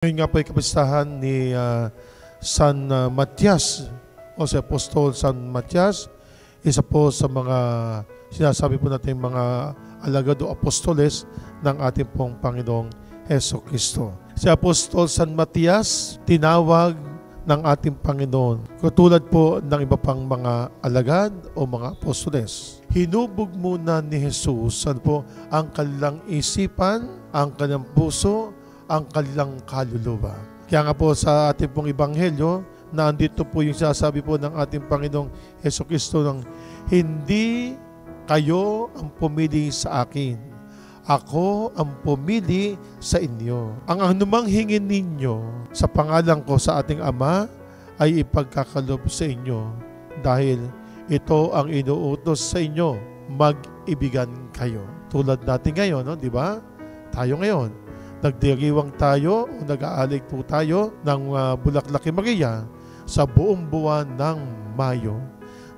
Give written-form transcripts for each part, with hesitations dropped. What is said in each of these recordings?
Ngayon nga po ay kapistahan ni San Matias o si Apostol San Matias, isa po sa mga sinasabi po natin mga alagad o apostoles ng ating pong Panginoong Heso Kristo. Si Apostol San Matias, tinawag ng ating Panginoon, katulad po ng iba pang mga alagad o mga apostoles. Hinubog muna ni Jesus ang kanilang isipan, ang kanilang puso, ang kanilang kaluluwa. Kaya nga po sa ating pong Ebanghelyo, na andito po yung sinasabi po ng ating Panginoong Heso Kristo ng hindi kayo ang pumili sa akin. Ako ang pumili sa inyo. Ang anumang hingin ninyo sa pangalan ko sa ating Ama ay ipagkakalob sa inyo dahil ito ang inuutos sa inyo, mag-ibigan kayo. Tulad natin ngayon, no? Di ba? Tayo ngayon. Nagdiriwang tayo o nag-aalig po tayo ng Bulaklak kay Maria sa buong buwan ng Mayo.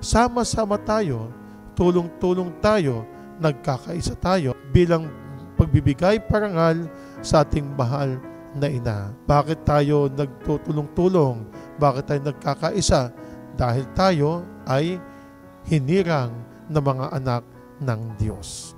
Sama-sama tayo, tulong-tulong tayo, nagkakaisa tayo bilang pagbibigay parangal sa ating mahal na ina. Bakit tayo nagtutulong-tulong? Bakit tayo nagkakaisa? Dahil tayo ay hinirang na mga anak ng Diyos.